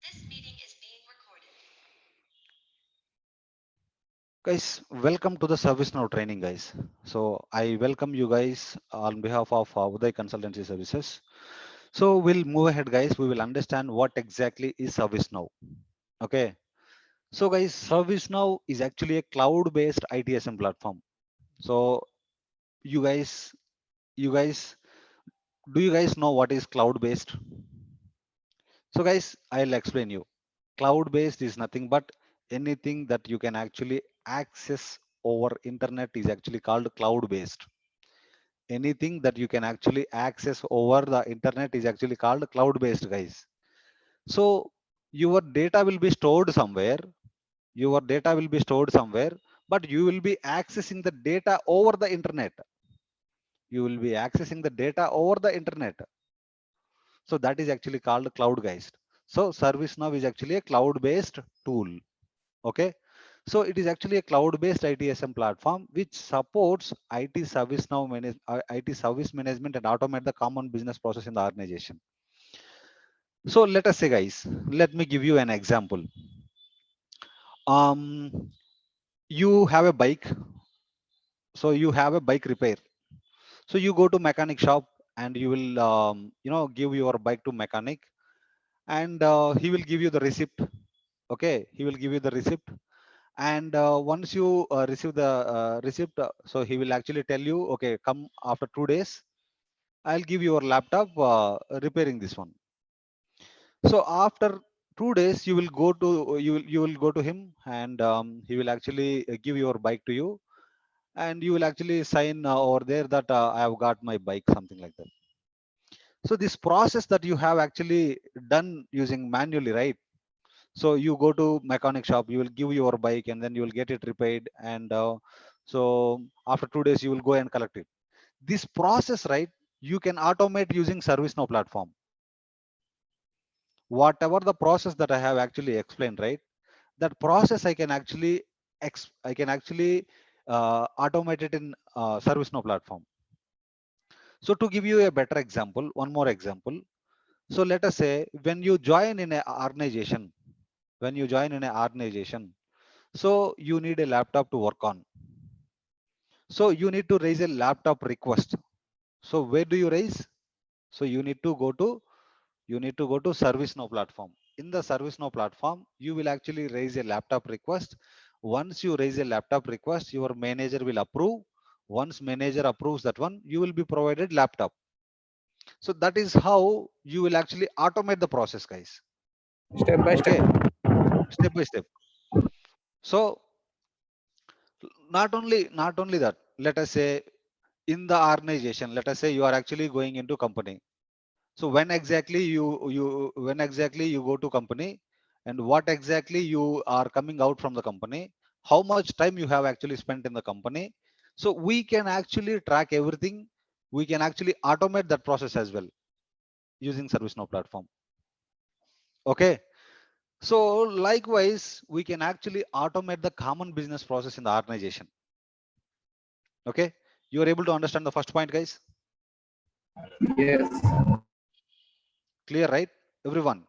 This meeting is being recorded. Guys, welcome to the ServiceNow training, guys. So I welcome you guys on behalf of Uday Consultancy Services. So we'll move ahead, guys. We will understand what exactly is ServiceNow. Okay. So guys, ServiceNow is actually a cloud-based ITSM platform. So you guys, you guys, do you guys know what is cloud-based? So guys, I'll explain you. Cloud-based is nothing but anything that you can actually access over internet is actually called cloud-based. Anything that you can actually access over the internet is actually called cloud-based, guys. So your data will be stored somewhere, but you will be accessing the data over the internet. You will be accessing the data over the internet. So that is actually called cloud, guys. So ServiceNow is actually a cloud-based tool. Okay. So it is actually a cloud-based ITSM platform which supports IT service management and automate the common business process in the organization. So let us say, guys, let me give you an example. Um, you have a bike, so you have a bike repair. So you go to mechanic shop and you will, give your bike to mechanic, and he will give you the receipt. Okay, he will give you the receipt, and once you receive the receipt, so he will actually tell you, okay, come after 2 days. I'll give you your laptop repairing this one. So after 2 days you will go to him, and he will actually give your bike to you, and you will actually sign over there that I have got my bike, something like that. So this process that you have actually done using manually, right? So you go to mechanic shop, you will give your bike, and then you will get it repaired, and so after 2 days you will go and collect it. This process, right, you can automate using ServiceNow platform. Whatever the process that I have actually explained, right, that process I can actually automate it in ServiceNow platform. So to give you a better example, one more example. So let us say when you join in an organization, so you need a laptop to work on. So you need to raise a laptop request. So where do you raise? So you need to go to ServiceNow platform. In the ServiceNow platform, you will actually raise a laptop request. Once you raise a laptop request, your manager will approve. Once manager approves that one, you will be provided laptop. So that is how you will actually automate the process, guys. Step by step. Okay, step by step. So not only that, let us say in the organization, let us say you are actually going into company. So when exactly you go to company, and what exactly you are coming out from the company, how much time you have actually spent in the company. So we can actually track everything. We can actually automate that process as well using ServiceNow platform. Okay. So likewise, we can actually automate the common business process in the organization. Okay. You are able to understand the first point, guys? Yes. Clear, right? Everyone.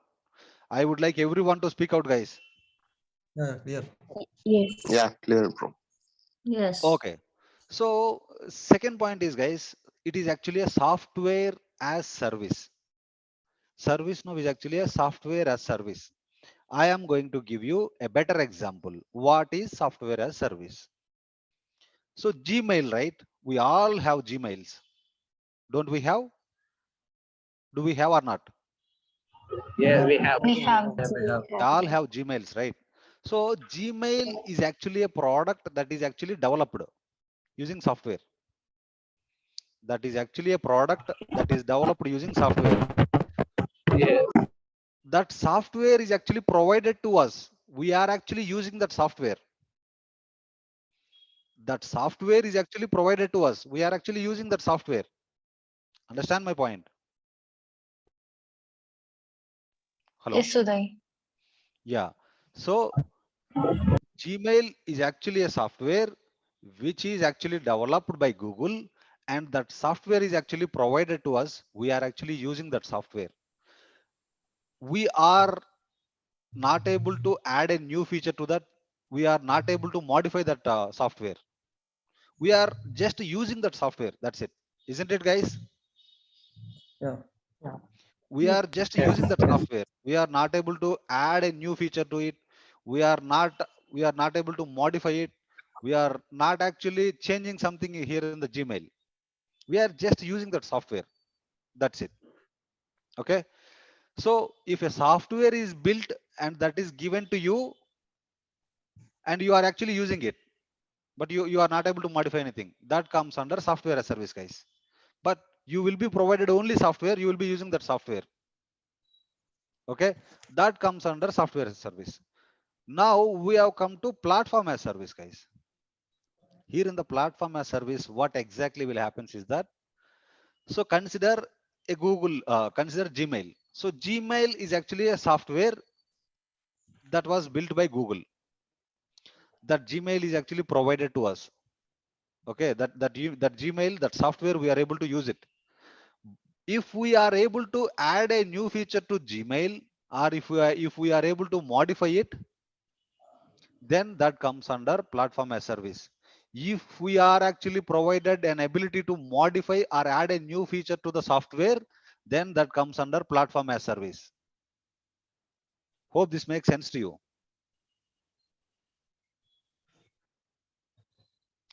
I would like everyone to speak out, guys. Yeah, clear. Yes. Yeah, clear, bro. Yes. Okay. So second point is, guys, it is actually a software as service. ServiceNow is actually a software as service. I am going to give you a better example. What is software as service? So Gmail, right? We all have Gmails. Don't we have? Do we have or not? Yes, we have. We have Yeah, we have. We all have Gmails, right? So Gmail is actually a product that is actually developed using software. That is actually a product that is developed using software. Yes. That software is actually provided to us. We are actually using that software. That software is actually provided to us. We are actually using that software. Understand my point? Hello? Yes, Uday. Yeah. So Gmail is actually a software which is actually developed by Google, and that software is actually provided to us. We are actually using that software. We are not able to add a new feature to that. We are not able to modify that software. We are just using that software. That's it. Isn't it, guys? Yeah. We are just Yes. using that Yes. software. We are not able to add a new feature to it. We are not able to modify it. We are not actually changing something here in the Gmail. We are just using that software. That's it. Okay. So if a software is built and that is given to you and you are actually using it, but you are not able to modify anything, that comes under software as service, guys. But you will be provided only software. You will be using that software. Okay. That comes under software as service. Now we have come to platform as service, guys. Here in the platform as service, what exactly will happen is that, so consider a Google, consider Gmail. So Gmail is actually a software that was built by Google. That Gmail is actually provided to us. Okay, that Gmail, that software, we are able to use it. If we are able to add a new feature to Gmail, or if we are able to modify it, then that comes under platform as service. If we are actually provided an ability to modify or add a new feature to the software, then that comes under platform as service. Hope this makes sense to you,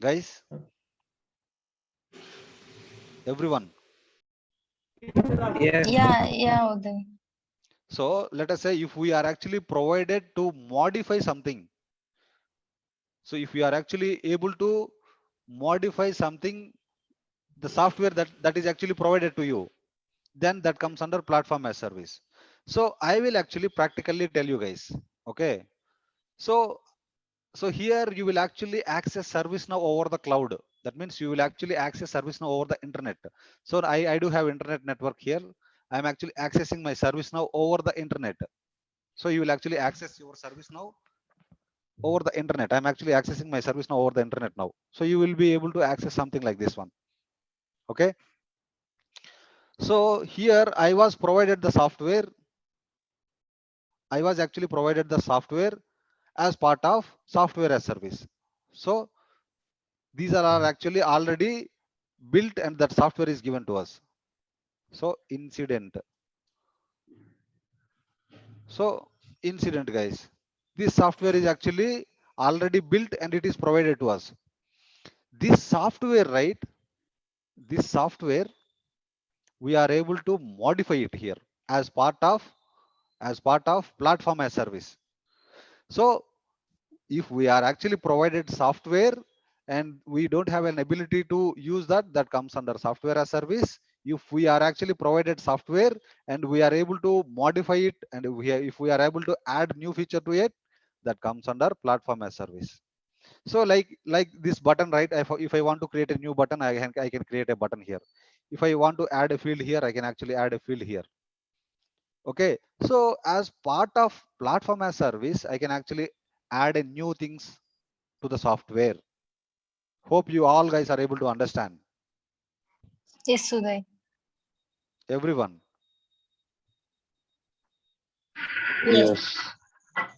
guys. Everyone. Yes. Yeah, Uday. So let us say if we are actually provided to modify something. So if we are actually able to modify something, the software that is actually provided to you, then that comes under platform as service. So I will actually practically tell you guys. Okay. So here you will actually access ServiceNow over the cloud. That means you will actually access ServiceNow over the internet. So I do have internet network here. I'm actually accessing my ServiceNow over the internet. So you will actually access your ServiceNow over the internet. I'm actually accessing my ServiceNow over the internet now. So you will be able to access something like this one. Okay. So here I was provided the software. I was actually provided the software as part of software as service. So these are actually already built and that software is given to us. So incident. So incident, guys. This software is actually already built and it is provided to us. This software, right? This software, we are able to modify it here as part of platform as service. So if we are actually provided software and we don't have an ability to use that comes under software as service. If we are actually provided software and we are able to modify it, and if we are able to add new feature to it, that comes under platform as service. So like this button, right? If I want to create a new button, I can create a button here. If I want to add a field here, I can actually add a field here. Okay. So as part of platform as service, I can actually add a new things to the software. Hope you all guys are able to understand. Yes, Uday. Everyone. Yes.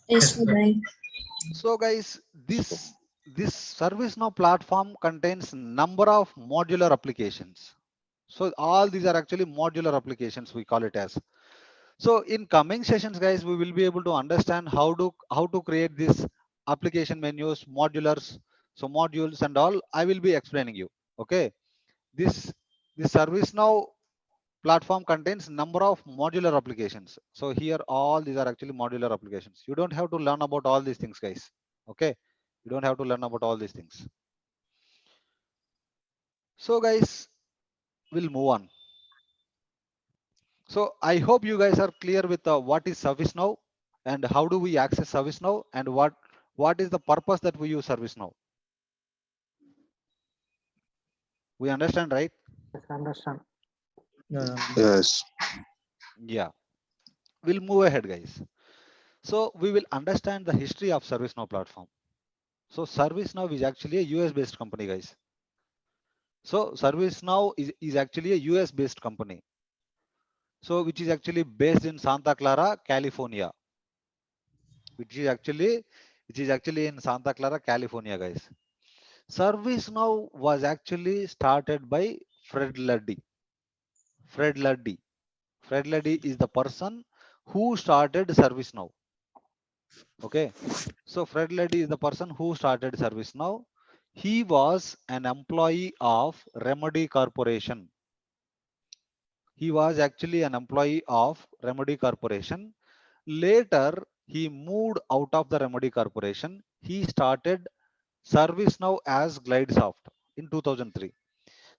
Yes, Uday. So guys, this ServiceNow platform contains number of modular applications. So all these are actually modular applications, we call it as. So in coming sessions, guys, we will be able to understand how to create this application menus, modulars, so modules and all. I will be explaining you. Okay. This ServiceNow platform contains number of modular applications. So here all these are actually modular applications. You don't have to learn about all these things, guys. Okay. You don't have to learn about all these things. So guys, we'll move on. So I hope you guys are clear with what is ServiceNow and how do we access ServiceNow and what is the purpose that we use ServiceNow. We understand, right? Yeah. Yes. Yeah. We'll move ahead, guys. So we will understand the history of ServiceNow platform. So ServiceNow is actually a US based company, guys. So ServiceNow is actually a US based company. So which is actually based in Santa Clara, California. which is actually in Santa Clara, California, guys. ServiceNow was actually started by Fred Luddy. Fred Luddy. Fred Luddy is the person who started ServiceNow. Okay. So Fred Luddy is the person who started ServiceNow. He was an employee of Remedy Corporation. He was actually an employee of Remedy Corporation. Later, he moved out of the Remedy Corporation. He started ServiceNow as GlideSoft in 2003.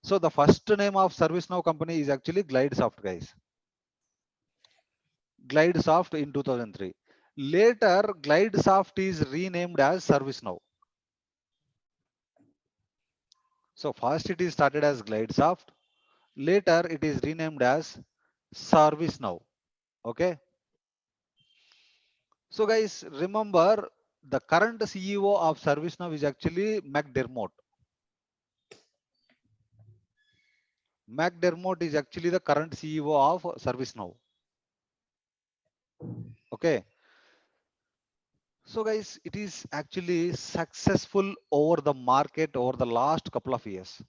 So the first name of ServiceNow company is actually GlideSoft, guys. GlideSoft in 2003. Later, GlideSoft is renamed as ServiceNow. So first it is started as GlideSoft. Later it is renamed as ServiceNow. Okay. So guys, remember the current CEO of ServiceNow is actually McDermott. McDermott is actually the current CEO of ServiceNow. Okay. So guys, it is actually successful over the market over the last couple of years.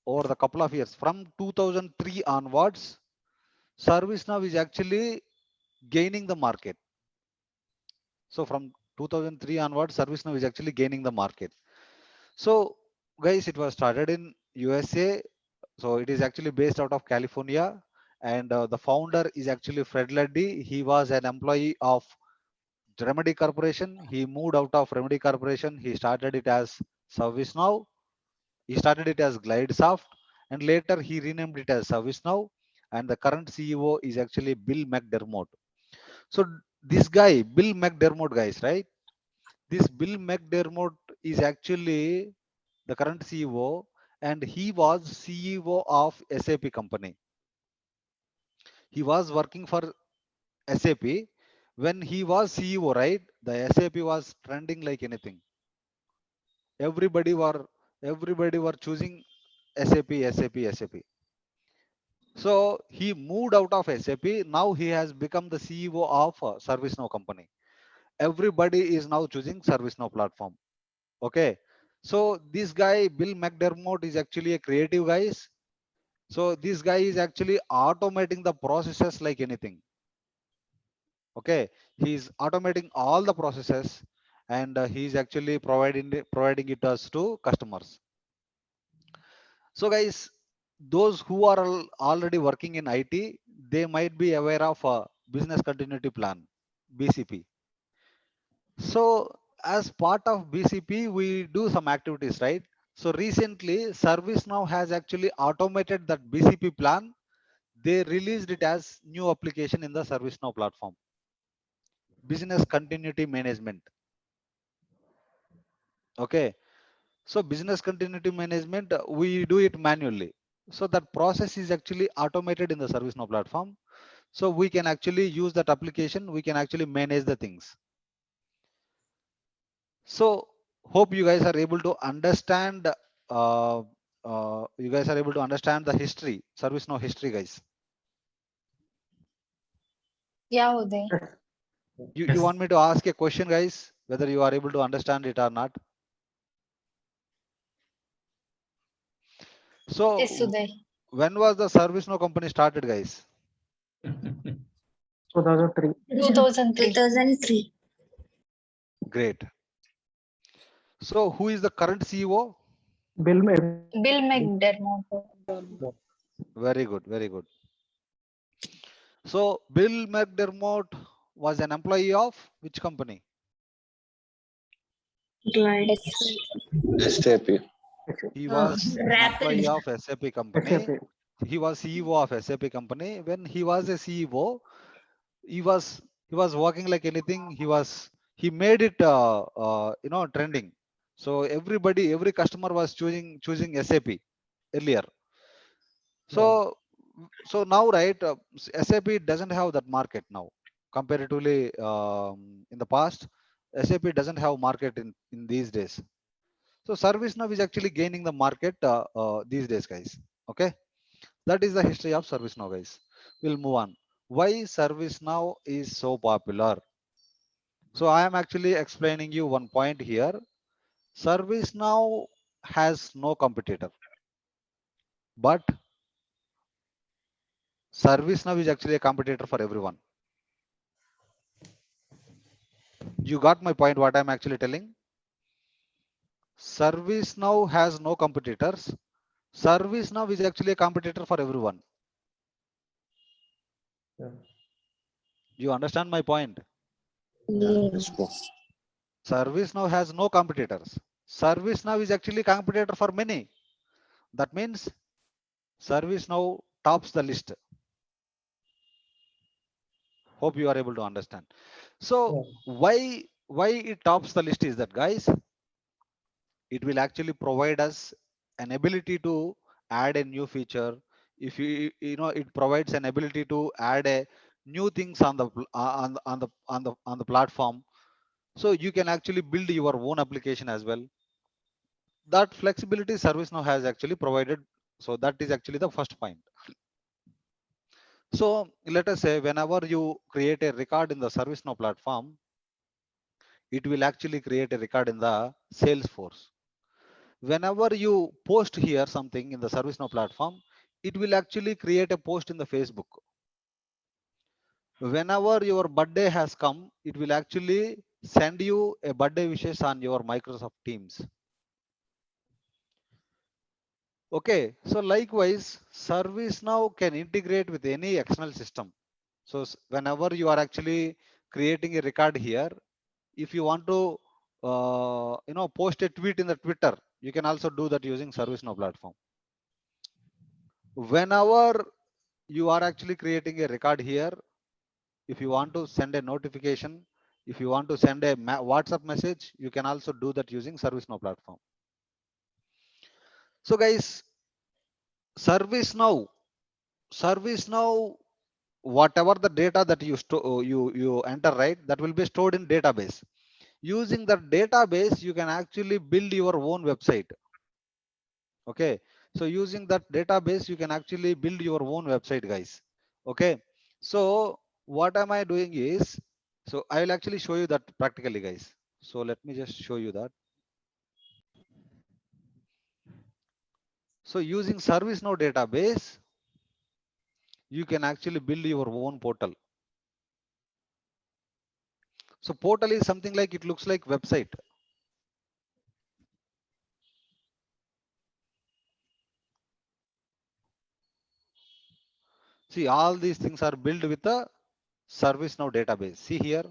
Over the couple of years from 2003 onwards, ServiceNow is actually gaining the market. So from 2003 onwards, ServiceNow is actually gaining the market. So guys, it was started in USA. So it is actually based out of California, and the founder is actually Fred Luddy. He was an employee of Remedy Corporation. He moved out of Remedy Corporation. He started it as ServiceNow. He started it as GlideSoft, and later he renamed it as ServiceNow. And the current CEO is actually Bill McDermott. So this guy, Bill McDermott, guys, right? This Bill McDermott is actually the current CEO, and he was CEO of SAP company. He was working for SAP when he was CEO, right? The SAP was trending like anything. Everybody were choosing SAP, SAP, SAP. So he moved out of SAP. Now he has become the CEO of ServiceNow company. Everybody is now choosing ServiceNow platform. Okay. So this guy, Bill McDermott, is actually a creative guy. So this guy is actually automating the processes like anything. Okay. He's automating all the processes, and he's actually providing it us to customers. So guys, those who are already working in IT, they might be aware of a business continuity plan, BCP. So as part of BCP, we do some activities, right? So recently, ServiceNow has actually automated that BCP plan. They released it as new application in the ServiceNow platform, business continuity management. Okay. So business continuity management, we do it manually. So that process is actually automated in the ServiceNow platform. So we can actually use that application. We can actually manage the things. So hope you guys are able to understand. You guys are able to understand the history, ServiceNow history, guys. Yeah, Uday. You want me to ask a question, guys, whether you are able to understand it or not? So Yes, Uday. when was the ServiceNow company started, guys? 2003. 2003. 2003. Great. So who is the current CEO? Bill Bill McDermott. Very good, very good. So Bill McDermott was an employee of which company? Glide. SAP. He was an Rapid. employee of SAP company. SAP. He was CEO of SAP company. When he was a CEO, he was working like anything. He made it trending. So every customer was choosing SAP earlier. So now, right, SAP doesn't have that market now. Comparatively, in the past, SAP doesn't have market in these days. So ServiceNow is actually gaining the market these days, guys. Okay, that is the history of ServiceNow, guys. We'll move on. Why ServiceNow is so popular? So I am actually explaining you one point here. ServiceNow has no competitor, but ServiceNow is actually a competitor for everyone. You got my point, what I'm actually telling? ServiceNow has no competitors. ServiceNow is actually a competitor for everyone. Yeah. You understand my point? Yes, bro. ServiceNow has no competitors. ServiceNow is actually competitor for many. That means ServiceNow tops the list. Hope you are able to understand. So Yeah. why it tops the list is that, guys, it will actually provide us an ability to add a new feature. If it provides an ability to add a new things on the on the platform, so you can actually build your own application as well. That flexibility ServiceNow has actually provided. So that is actually the first point. So let us say whenever you create a record in the ServiceNow platform, it will actually create a record in the Salesforce. Whenever you post here something in the ServiceNow platform, it will actually create a post in the Facebook. Whenever your birthday has come, it will actually send you a birthday wishes on your Microsoft Teams. Okay, so likewise, ServiceNow can integrate with any external system. So whenever you are actually creating a record here, if you want to post a tweet in the Twitter, you can also do that using ServiceNow platform. Whenever you are actually creating a record here, if you want to send a notification, if you want to send a WhatsApp message, you can also do that using ServiceNow platform. So guys, ServiceNow, whatever the data that you enter, right, that will be stored in database. Using the database, you can actually build your own website. Okay, so using that database, you can actually build your own website, guys. Okay, so what am I doing is, so I will actually show you that practically, guys. So let me just show you that. So using ServiceNow database, you can actually build your own portal. So portal is something like, it looks like website. See, all these things are built with a ServiceNow database. See here,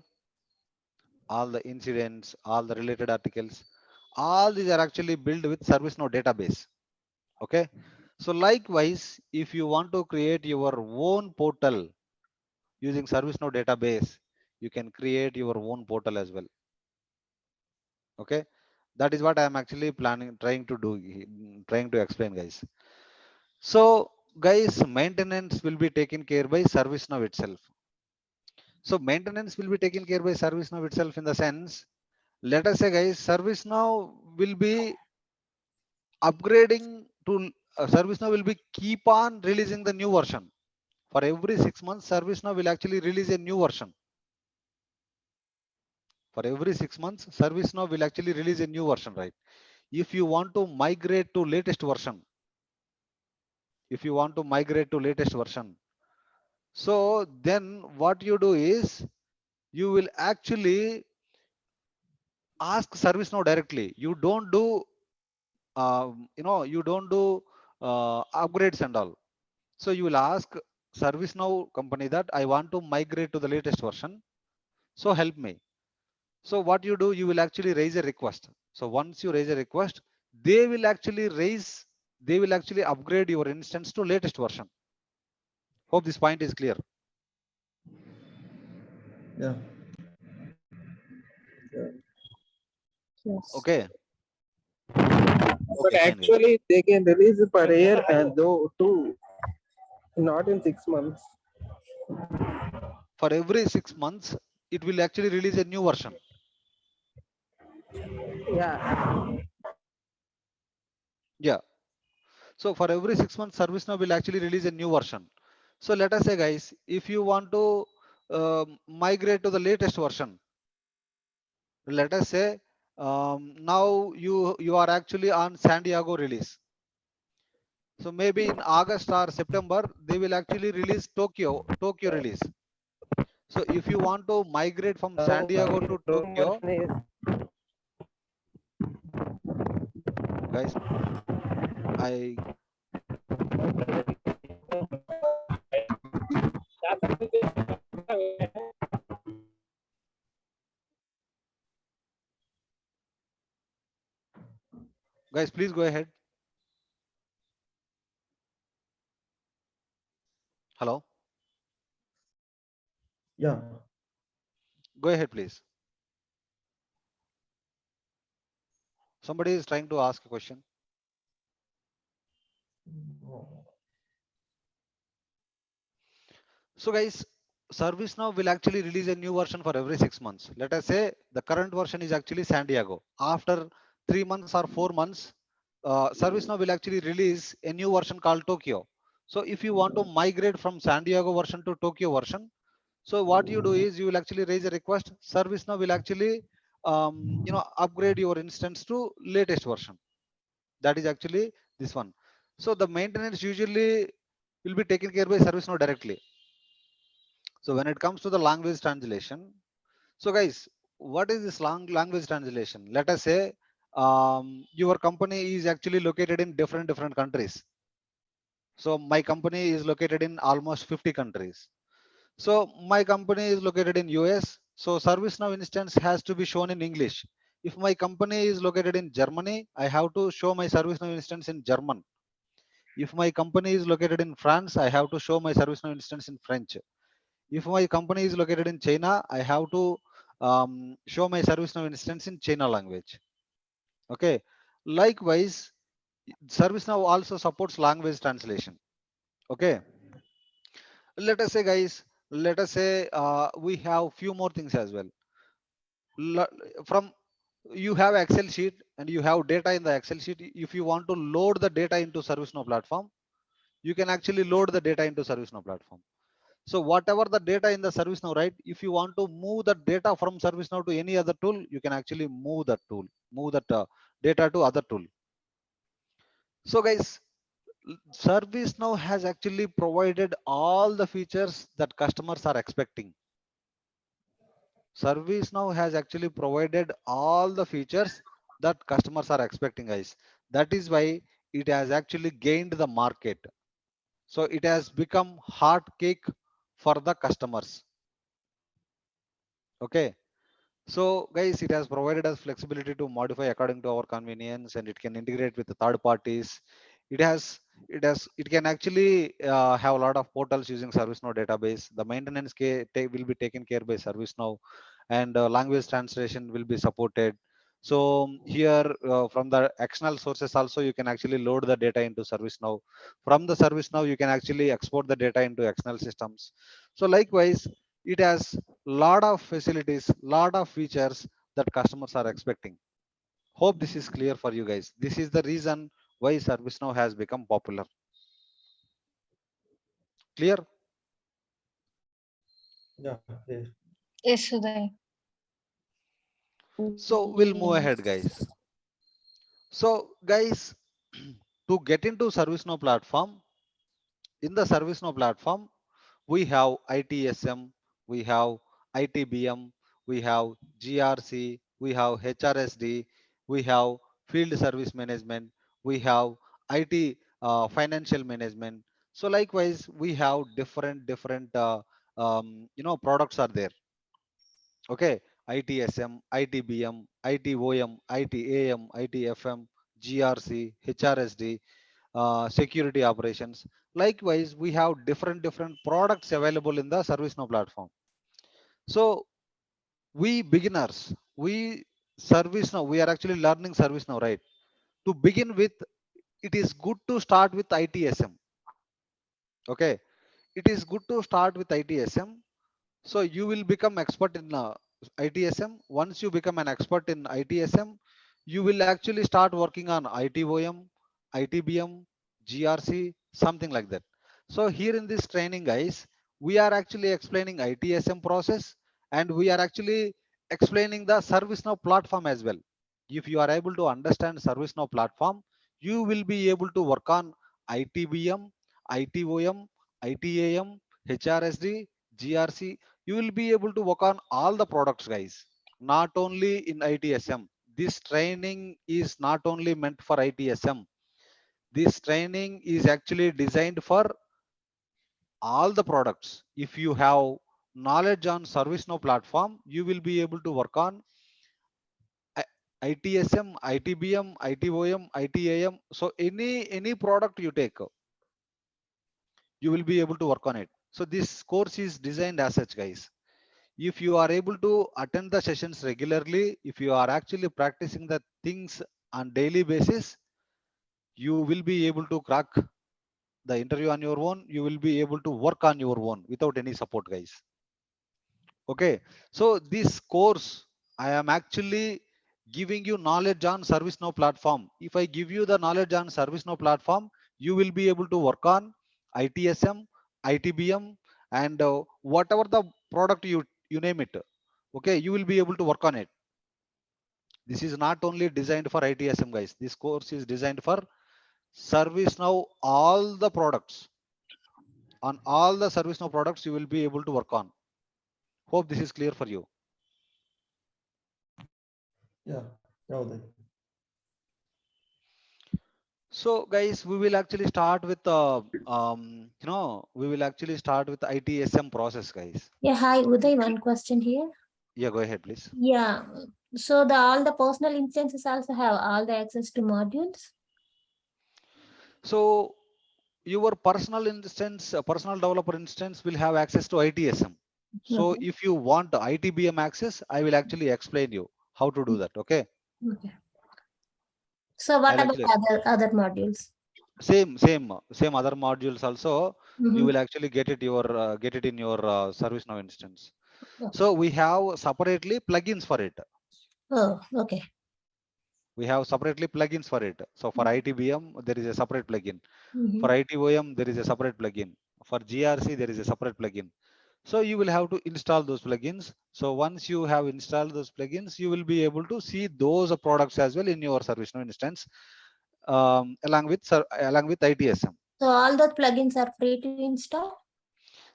all the incidents, all the related articles, all these are actually built with ServiceNow database. Okay, so likewise, if you want to create your own portal using ServiceNow database, you can create your own portal as well. Okay, that is what I am actually trying to explain, guys. So guys, maintenance will be taken care by ServiceNow itself. So maintenance will be taken care by ServiceNow itself, in the sense, let us say, guys, ServiceNow will be upgrading to ServiceNow will be keep on releasing the new version. For every 6 months, ServiceNow will actually release a new version. For every 6 months, ServiceNow will actually release a new version, right? If you want to migrate to latest version, so then what you do is, you will actually ask ServiceNow directly. You don't do, upgrades and all. So you will ask ServiceNow company that I want to migrate to the latest version. So help me. So what you do, you will actually raise a request. So once you raise a request, they will actually upgrade your instance to latest version. Hope this point is clear. Yeah. Yeah. Yes. Okay. But Okay, fine, guys. actually, they can release per year and though too, not in 6 months. For every 6 months, it will actually release a new version. Yeah, Yeah. So for every 6 months, ServiceNow will actually release a new version. So let us say, guys, if you want to migrate to the latest version, Let us say now you are actually on San Diego release. So maybe in August or September they will actually release Tokyo release. So if you want to migrate from San Diego to Tokyo, guys, I guys, please go ahead. Hello, Yeah. go ahead, please. Somebody is trying to ask a question. So guys, ServiceNow will actually release a new version for every 6 months. Let us say the current version is actually San Diego. After 3 months or 4 months, ServiceNow will actually release a new version called Tokyo. So if you want to migrate from San Diego version to Tokyo version, so what you do is you will actually raise a request. ServiceNow will actually upgrade your instance to latest version. That is actually this one. So the maintenance usually will be taken care by ServiceNow directly. So when it comes to the language translation, so guys, what is this language translation? Let us say your company is actually located in different countries. So my company is located in almost 50 countries. So my company is located in US. So ServiceNow instance has to be shown in English. If my company is located in Germany, I have to show my ServiceNow instance in German. If my company is located in France, I have to show my ServiceNow instance in French. If my company is located in China, I have to show my ServiceNow instance in China language. Okay. Likewise, ServiceNow also supports language translation. Okay. Let us say, guys, let us say we have few more things as well. From you have Excel sheet and you have data in the Excel sheet. If you want to load the data into ServiceNow platform, you can actually load the data into ServiceNow platform. So whatever the data in the ServiceNow, right? If you want to move the data from ServiceNow to any other tool, you can actually move that data to other tool. So guys, ServiceNow has actually provided all the features that customers are expecting. ServiceNow has actually provided all the features that customers are expecting, guys. That is why it has actually gained the market. So it has become hot cake for the customers. Okay. So guys, it has provided us flexibility to modify according to our convenience, and it can integrate with the third parties. It can actually have a lot of portals using ServiceNow database. The maintenance will be taken care by ServiceNow, and language translation will be supported. So here from the external sources also you can actually load the data into ServiceNow. From the ServiceNow you can actually export the data into external systems. So likewise, it has lot of facilities, lot of features that customers are expecting. Hope this is clear for you guys. This is the reason why ServiceNow has become popular. Clear? Yeah. Yes. Yes, Uday. So we'll move Yes. ahead, guys. So guys, to get into ServiceNow platform, in the ServiceNow platform, we have ITSM, we have ITBM, we have GRC, we have HRSD, we have field service management, we have IT financial management. So likewise, we have different products are there. Okay, ITSM, ITBM, ITOM, ITAM, ITFM, GRC, HRSD, security operations. Likewise, we have different products available in the ServiceNow platform. So we beginners, we ServiceNow, we are actually learning ServiceNow, right? To begin with, it is good to start with ITSM. Okay, it is good to start with ITSM. So you will become expert in ITSM. Once you become an expert in ITSM, you will actually start working on ITOM, ITBM, GRC, something like that. So here in this training, guys, we are actually explaining ITSM process, and we are actually explaining the ServiceNow platform as well. If you are able to understand ServiceNow platform, you will be able to work on ITBM, ITOM, ITAM, HRSD, GRC. You will be able to work on all the products, guys, not only in ITSM. This training is not only meant for ITSM. This training is actually designed for all the products. If you have knowledge on ServiceNow platform, you will be able to work on ITSM, ITBM, ITOM, ITAM. So any product you take, you will be able to work on it. So this course is designed as such, guys. If you are able to attend the sessions regularly, if you are actually practicing the things on daily basis, you will be able to crack the interview on your own. You will be able to work on your own without any support, guys. Okay, so this course, I am actually giving you knowledge on ServiceNow platform. If I give you the knowledge on ServiceNow platform, you will be able to work on ITSM, ITBM, and whatever the product you name it. Okay, you will be able to work on it. This is not only designed for ITSM, guys. This course is designed for ServiceNow, all the products. On all the ServiceNow products, you will be able to work on. Hope this is clear for you. Yeah. Yeah, Uday. So guys, we will actually start with we will actually start with the ITSM process, guys. Yeah, hi, Uday. One question here. Yeah, go ahead, please. Yeah. So the all the personal instances also have all the access to modules. So your personal instance, personal developer instance will have access to ITSM. So Okay. if you want ITBM access, I will actually explain you how to do that. Okay. Okay. So what I'll about actually other modules? same other modules also. You Mm-hmm. will actually get it in your ServiceNow instance. Okay. So we have separately plugins for it. Oh, okay. We have separately plugins for it. So for ITBM, there is a separate plugin. For Mm-hmm. ITOM, there is a separate plugin. For GRC, there is a separate plugin. So you will have to install those plugins. So once you have installed those plugins, you will be able to see those products as well in your ServiceNow instance, along with ITSM. So all those plugins are free to install?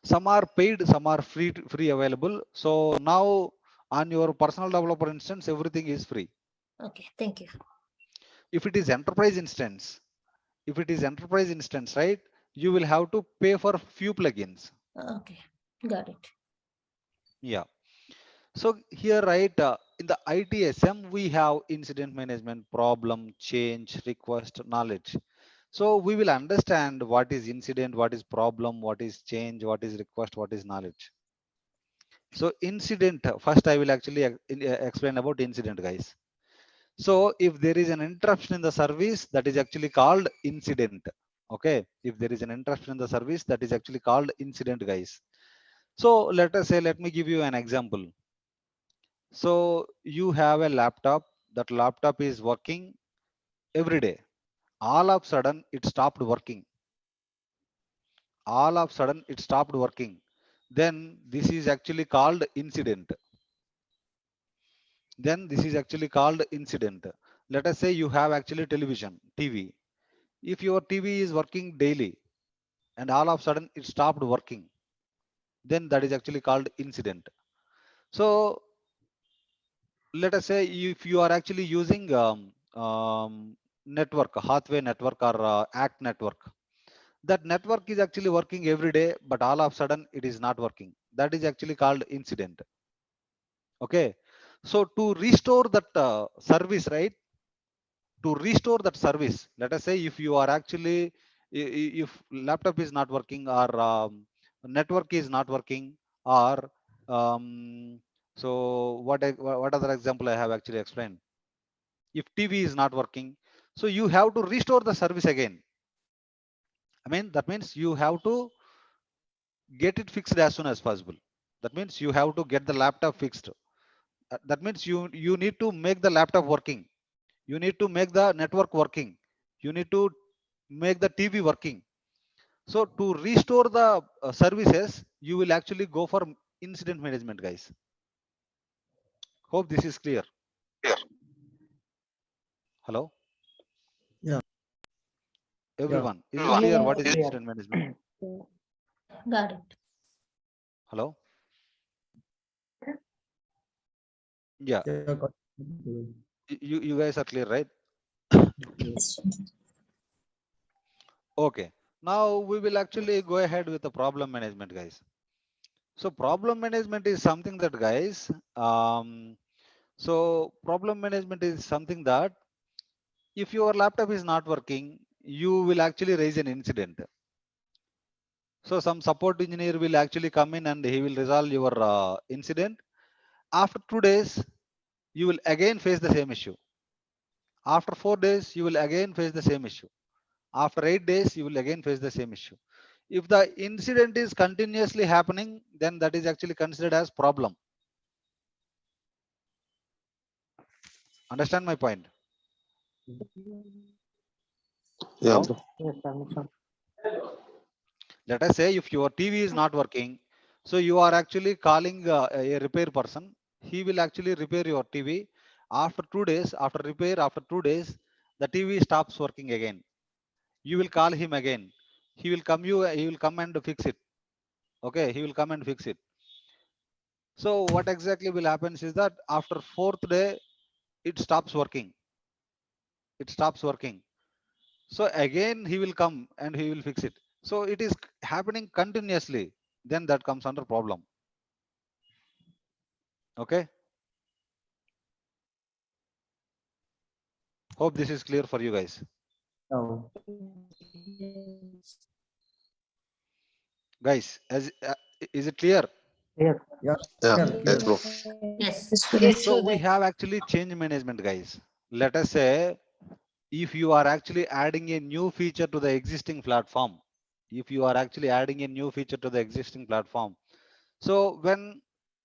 Some are paid, some are free available. So now on your personal developer instance, everything is free. Okay, thank you. If it is enterprise instance, right, you will have to pay for few plugins. Okay, got it. Yeah. So here, right, in the ITSM, we have incident management, problem, change, request, knowledge. So we will understand what is incident, what is problem, what is change, what is request, what is knowledge. So incident, first I will actually explain about incident, guys. So if there is an interruption in the service, that is actually called incident. Okay. If there is an interruption in the service, that is actually called incident, guys. So let us say, let me give you an example. So you have a laptop, that laptop is working every day. All of a sudden it stopped working. All of a sudden it stopped working. Then this is actually called incident. Then this is actually called incident. Let us say you have actually television, TV. If your TV is working daily and all of a sudden it stopped working, then that is actually called incident. So let us say if you are actually using network, Hathway network or Act network, that network is actually working every day, but all of a sudden it is not working. That is actually called incident. Okay. So to restore that service, right? To restore that service, let us say if you are actually, if laptop is not working or network is not working, or um, so what other example I have actually explained, if TV is not working, so you have to restore the service again. I mean, that means you have to get it fixed as soon as possible. That means you have to get the laptop fixed. That means you need to make the laptop working, you need to make the network working, you need to make the TV working. So to restore the services, you will actually go for incident management, guys. Hope this is clear. Hello, Yeah. everyone. Is it clear what is Yes. incident management? Got it. Hello. Yeah, Yeah, got it. you guys are clear, right? Yes. Okay. Now we will actually go ahead with the problem management, guys. So problem management is something that, guys, so problem management is something that if your laptop is not working, you will actually raise an incident. So some support engineer will actually come in and he will resolve your incident. After 2 days, you will again face the same issue. After 4 days, you will again face the same issue. After 8 days, you will again face the same issue. If the incident is continuously happening, then that is actually considered as problem. Understand my point? Yeah, Hello? bro. Let us say if your TV is not working, so you are actually calling a repair person. He will actually repair your TV. After 2 days, after repair, after 2 days, the TV stops working again. You will call him again. He will come and fix it. Okay, he will come and fix it. So what exactly will happen is that after fourth day, it stops working. It stops working. So again, he will come and he will fix it. So it is happening continuously. Then that comes under problem. Okay. Hope this is clear for you guys. Oh, Guys, is it clear? yeah, Yeah, clear. yes, bro. Yes. So we have actually change management, guys. Let us say if you are actually adding a new feature to the existing platform, if you are actually adding a new feature to the existing platform. So when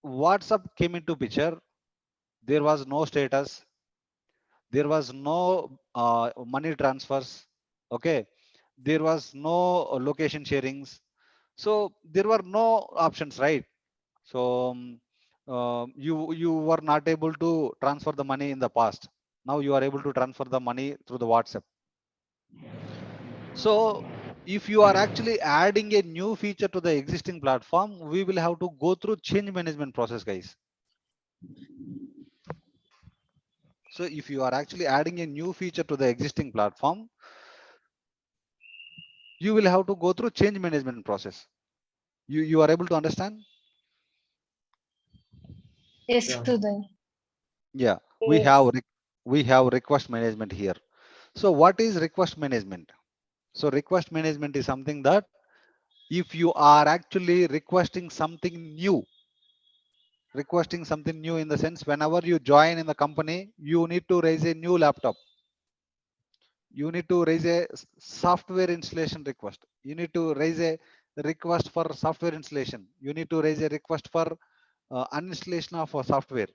WhatsApp came into picture, there was no status, there was no money transfers, okay, there was no location sharings, so there were no options, right? So you were not able to transfer the money in the past. Now you are able to transfer the money through the WhatsApp. So if you are actually adding a new feature to the existing platform, we will have to go through change management process, guys. So if you are actually adding a new feature to the existing platform, you will have to go through change management process. You are able to understand? Yes, Yeah. Uday. Yeah, Yes. we have request management here. So what is request management? So request management is something that if you are actually requesting something new in the sense whenever you join in the company, you need to raise a new laptop. You need to raise a software installation request. You need to raise a request for software installation. You need to raise a request for uninstallation of a software.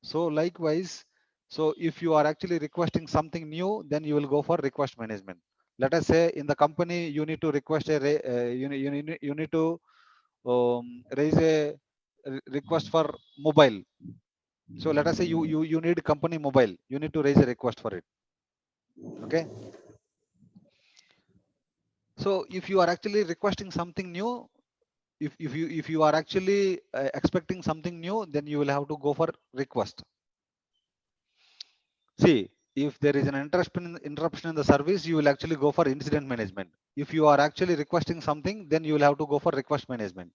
So likewise, so if you are actually requesting something new, then you will go for request management. Let us say in the company, you need to request you need to raise a request for mobile. So let us say you need company mobile. You need to raise a request for it. Okay. So if you are actually requesting something new, if you are actually expecting something new, then you will have to go for request. See, if there is an interruption in the service, you will actually go for incident management. If you are actually requesting something, then you will have to go for request management.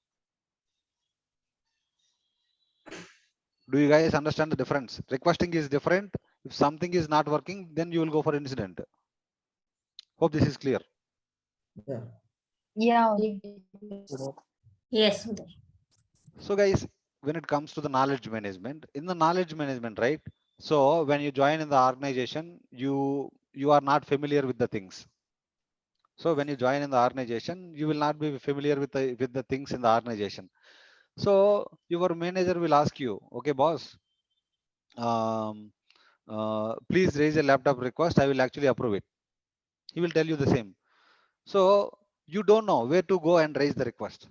Do you guys understand the difference? Requesting is different. If something is not working, then you will go for incident. Hope this is clear. Yeah. Yeah. Yes, Uday. So guys, when it comes to the knowledge management, in the knowledge management, right? So when you join in the organization, you are not familiar with the things. So when you join in the organization, you will not be familiar with the things in the organization. So your manager will ask you, okay, boss, um, please raise a laptop request. I will actually approve it. He will tell you the same. So you don't know where to go and raise the request.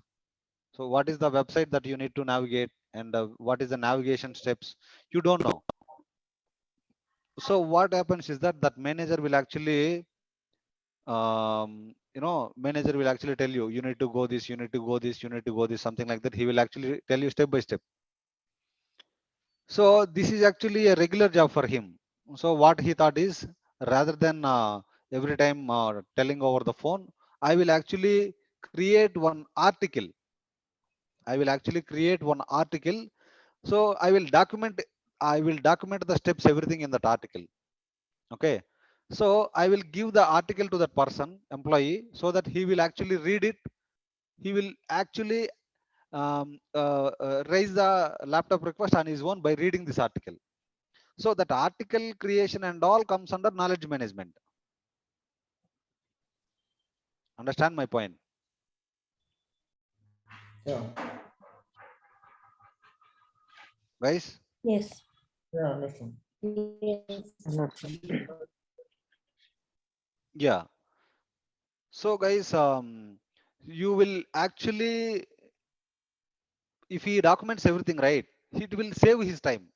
So what is the website that you need to navigate? and what is the navigation steps, you don't know. So what happens is that manager will actually manager will actually tell you, you need to go this, you need to go this, you need to go this, something like that. He will actually tell you step by step. So this is actually a regular job for him. So what he thought is, rather than every time telling over the phone, I will actually create one article. I will actually create one article. So I will document the steps, everything in that article. Okay. So I will give the article to that person, employee, so that he will actually read it. He will actually raise the laptop request on his own by reading this article. So that article creation and all comes under knowledge management. Understand my point, Yeah. guys? Yes. Yeah, understand. Yes. Understood. Yeah. So guys, you will actually, if he documents everything right, it will save his time.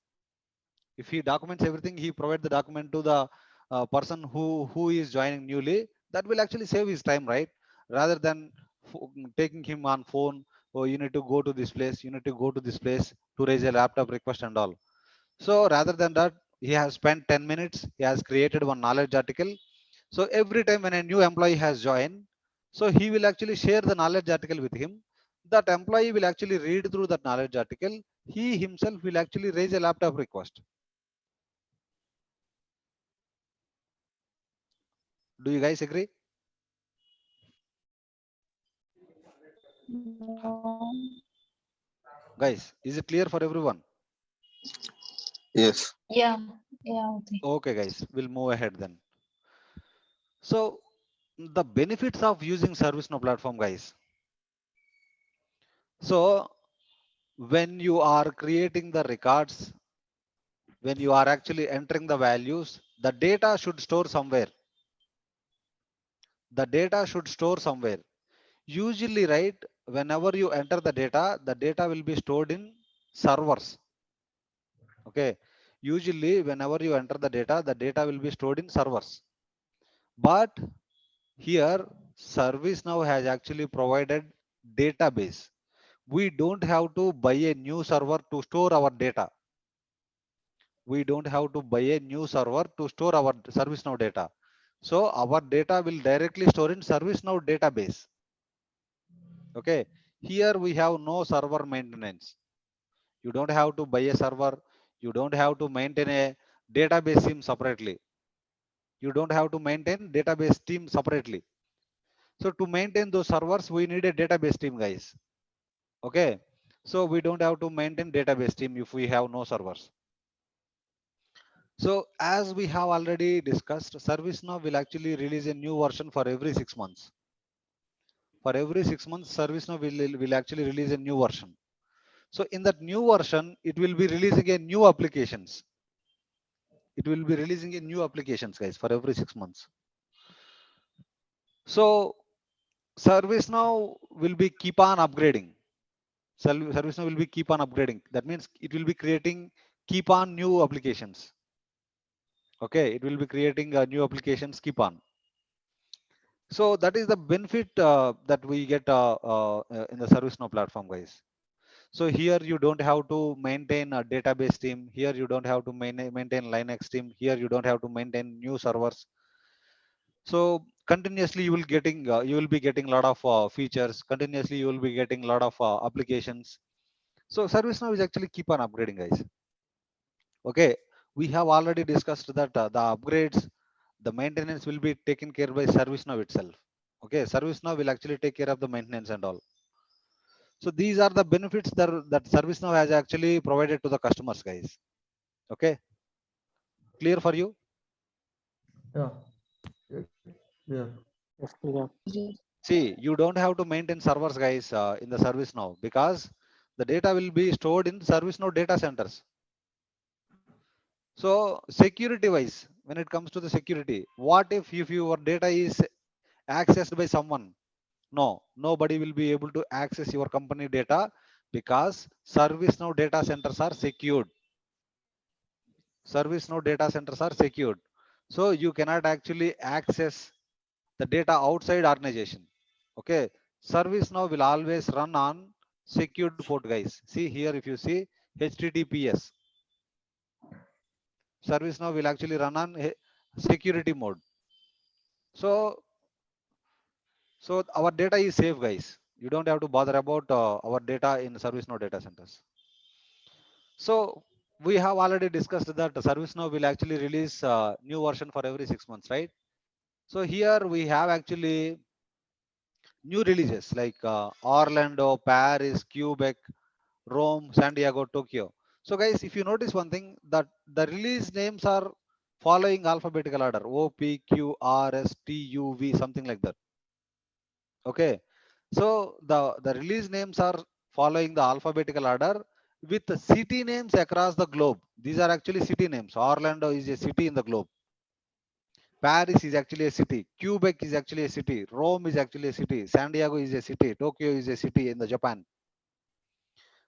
If he documents everything, he provide the document to the person who is joining newly, that will actually save his time, right? Rather than taking him on phone, oh, you need to go to this place, you need to go to this place to raise a laptop request and all. So rather than that, he has spent 10 minutes, he has created one knowledge article. So every time when a new employee has joined, so he will actually share the knowledge article with him. That employee will actually read through that knowledge article. He himself will actually raise a laptop request. Do you guys agree? No. Guys, is it clear for everyone? Yes. Yeah. Yeah. Okay. Okay, guys, we'll move ahead then. So the benefits of using ServiceNow platform, guys. So when you are creating the records, when you are actually entering the values, the data should store somewhere. The data should store somewhere. Usually, right, whenever you enter the data will be stored in servers. Okay. Usually, whenever you enter the data will be stored in servers. But here, ServiceNow has actually provided database. We don't have to buy a new server to store our data. We don't have to buy a new server to store our ServiceNow data. So our data will directly store in ServiceNow database. Okay. Here we have no server maintenance. You don't have to buy a server. You don't have to maintain a database team separately. You don't have to maintain database team separately. So to maintain those servers, we need a database team, guys. Okay. So we don't have to maintain database team if we have no servers. So as we have already discussed, ServiceNow will actually release a new version for every 6 months. For every 6 months, ServiceNow will actually release a new version. So in that new version, it will be releasing a new applications. It will be releasing a new applications, guys, for every 6 months. So ServiceNow will be keep on upgrading. ServiceNow will be keep on upgrading. That means it will be creating keep on new applications. Okay, it will be creating new applications keep on. So that is the benefit that we get in the ServiceNow platform, guys. So here you don't have to maintain a database team. Here you don't have to maintain Linux team. Here you don't have to maintain new servers. So continuously you will be getting a lot of features. Continuously you will be getting a lot of applications. So ServiceNow is actually keep on upgrading, guys. Okay, we have already discussed that the upgrades, the maintenance will be taken care by ServiceNow itself. Okay, ServiceNow will actually take care of the maintenance and all. So these are the benefits that ServiceNow has actually provided to the customers, guys. Okay, clear for you? Yeah. Yeah. Yes, clear. Yes. See, you don't have to maintain servers, guys, in the ServiceNow, because the data will be stored in ServiceNow data centers. So security wise, when it comes to the security, what if your data is accessed by someone? No, nobody will be able to access your company data, Because ServiceNow data centers are secured. ServiceNow data centers are secured. So you cannot actually access the data outside organization. Okay. ServiceNow will always run on secured port, guys. See here, if you see HTTPS, ServiceNow will actually run on security mode. So, so our data is safe, guys. You don't have to bother about our data in ServiceNow data centers. So we have already discussed that ServiceNow will actually release new version for every 6 months, right? So here we have actually new releases like Orlando, Paris, Quebec, Rome, San Diego, Tokyo. So guys, if you notice one thing, that the release names are following alphabetical order: O, P, Q, R, S, T, U, V, something like that. Okay. So the release names are following the alphabetical order with the city names across the globe. These are actually city names. Orlando is a city in the globe. Paris is actually a city. Quebec is actually a city. Rome is actually a city. San Diego is a city. Tokyo is a city in the Japan.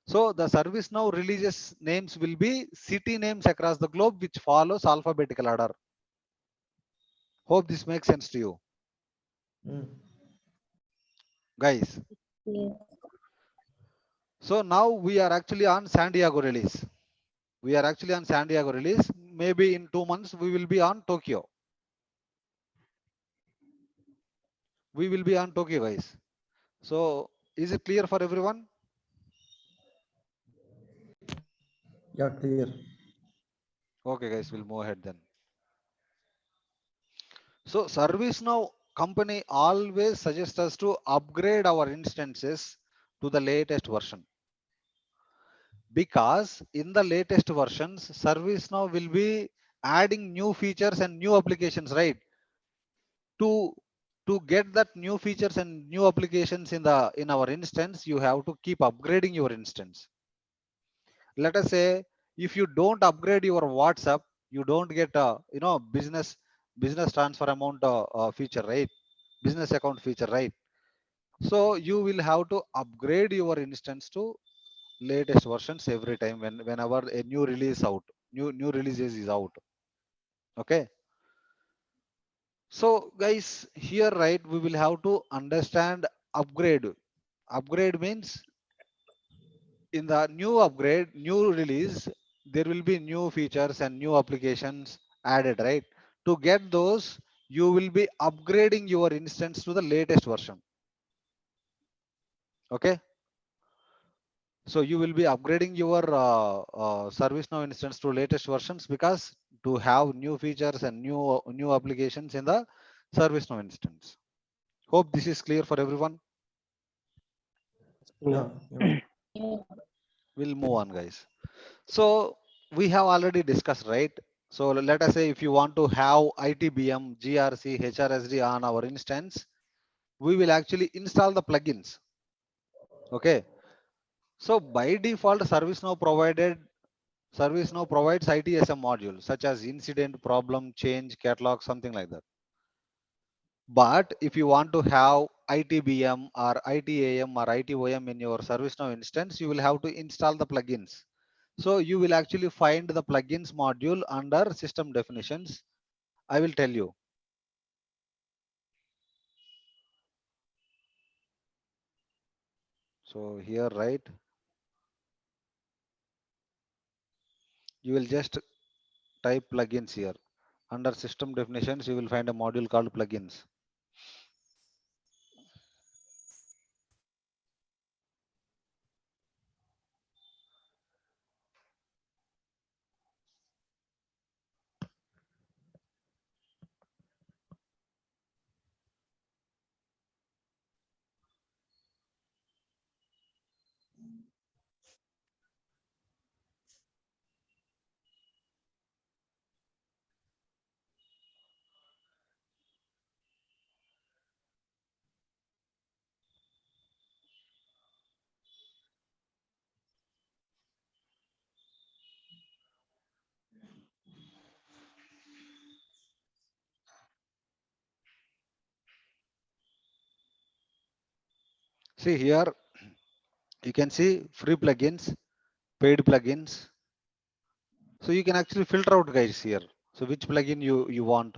So the ServiceNow releases names will be city names across the globe, which follows alphabetical order. Hope this makes sense to you, Mm. guys. Yes. So now we are actually on San Diego release. We are actually on San Diego release. Maybe in 2 months we will be on Tokyo. We will be on Tokyo, guys. So is it clear for everyone? Yeah, clear. Okay, guys, we'll move ahead then. So ServiceNow company always suggests us to upgrade our instances to the latest version, because in the latest versions, ServiceNow will be adding new features and new applications, right? To to get that new features and new applications in our instance, you have to keep upgrading your instance. Let us say if you don't upgrade your WhatsApp, you don't get a business transfer amount feature, right? Business account feature, right? So you will have to upgrade your instance to latest versions every time whenever a new release out, new releases is out. Okay. So guys, here, right, we will have to understand upgrade. Upgrade means in the new upgrade, new release, there will be new features and new applications added, right? To get those, you will be upgrading your instance to the latest version. Okay. So you will be upgrading your ServiceNow instance to latest versions, because to have new features and new applications in the ServiceNow instance. Hope this is clear for everyone. Yeah, yeah. Yeah. We'll move on, guys. So we have already discussed, right? So let us say if you want to have ITBM, GRC, HRSD on our instance, we will actually install the plugins. Okay. So by default, ServiceNow provides ITSM modules such as incident, problem, change, catalog, something like that. But if you want to have ITBM or ITAM or ITOM in your ServiceNow instance, you will have to install the plugins. So you will actually find the plugins module under system definitions. I will tell you. So here, right, you will just type plugins here. Under system definitions, you will find a module called plugins. See here, You can see free plugins, paid plugins. So you can actually filter out guys here. So which plugin you want.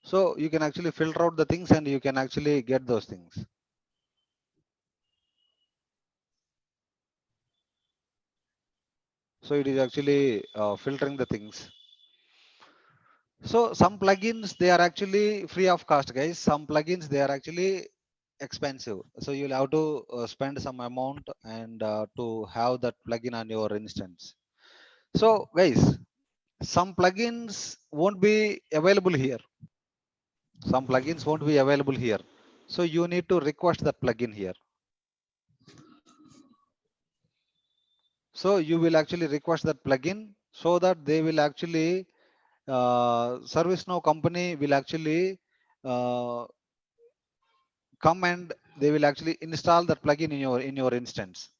So you can actually filter out the things and you can actually get those things. So it is actually filtering the things. So some plugins, they are actually free of cost guys. Some plugins, they are actually expensive. So you'll have to spend some amount and to have that plugin on your instance. So guys, some plugins won't be available here. Some plugins won't be available here. So you need to request that plugin here. So you will actually request that plugin so that they will actually ServiceNow company will actually uh, come and they will actually install that plugin in your instance.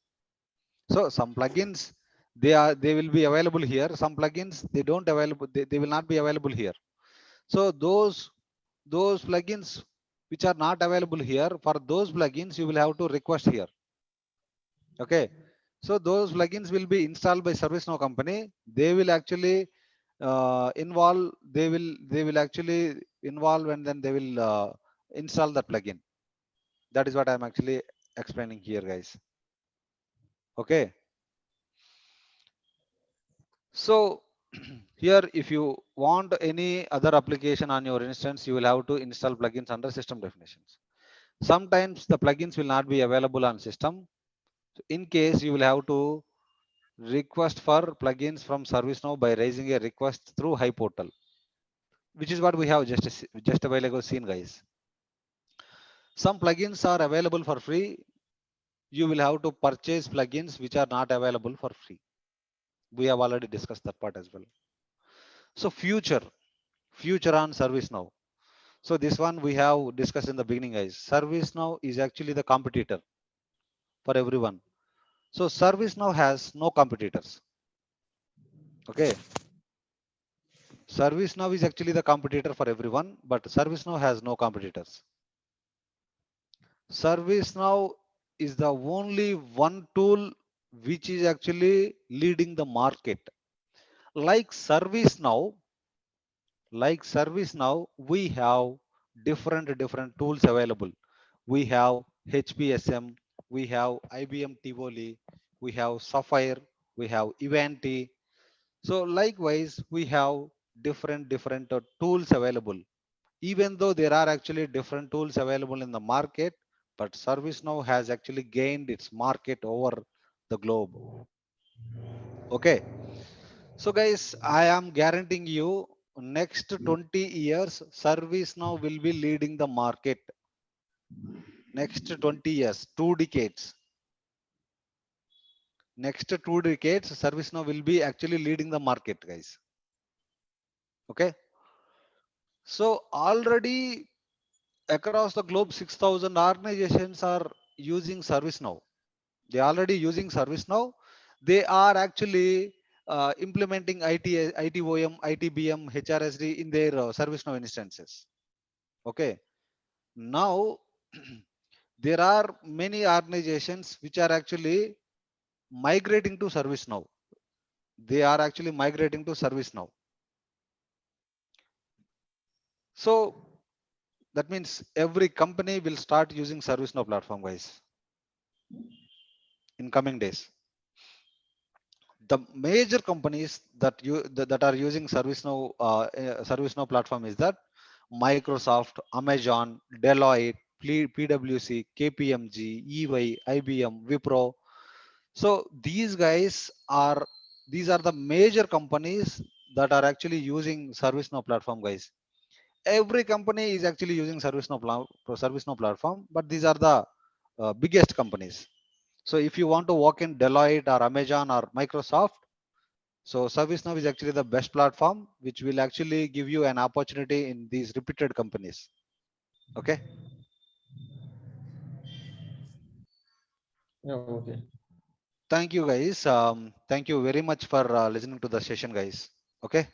So some plugins they will be available here. Some plugins they don't available they will not be available here. So those plugins which are not available here, for those plugins you will have to request here. Okay, so those plugins will be installed by ServiceNow company. They will actually involve. They will actually involve and then they will install that plugin. That is what I'm actually explaining here, guys. Okay, so here if you want any other application on your instance, you will have to install plugins under system definitions. Sometimes the plugins will not be available on system. In case you will have to request for plugins from ServiceNow by raising a request through High Portal, which is what we have just a while ago seen, guys. Some plugins are available for free. You will have to purchase plugins which are not available for free. We have already discussed that part as well. So future on ServiceNow. So this one we have discussed in the beginning, guys. ServiceNow is actually the competitor for everyone. So ServiceNow has no competitors. Okay, ServiceNow is actually the competitor for everyone, but ServiceNow has no competitors. ServiceNow is the only one tool which is actually leading the market. Like ServiceNow, we have different tools available. We have HPSM, we have IBM Tivoli, we have Sapphire, we have Ivanti. So likewise, we have different tools available. Even though there are actually different tools available in the market, but ServiceNow has actually gained its market over the globe. Okay, so guys, I am guaranteeing you next 20 years ServiceNow will be leading the market. Next 20 years, 2 decades. Next 2 decades, ServiceNow will be actually leading the market, guys. Okay, so already across the globe 6,000 organizations are using ServiceNow. They are already using ServiceNow. They are actually implementing ITOM, ITBM, HRSD in their ServiceNow instances. Okay. Now there are many organizations which are actually migrating to ServiceNow. They are actually migrating to ServiceNow. So that means every company will start using ServiceNow platform, guys, in coming days. The major companies that are using ServiceNow platform is that Microsoft, Amazon, Deloitte, PwC, KPMG, EY, IBM, Wipro. So these are the major companies that are actually using ServiceNow platform, guys. Every company is actually using ServiceNow platform, but these are the biggest companies. So if you want to work in Deloitte or Amazon or Microsoft, so ServiceNow is actually the best platform, which will actually give you an opportunity in these reputed companies. Okay. Yeah, okay. Thank you, guys. Thank you very much for listening to the session, guys. Okay.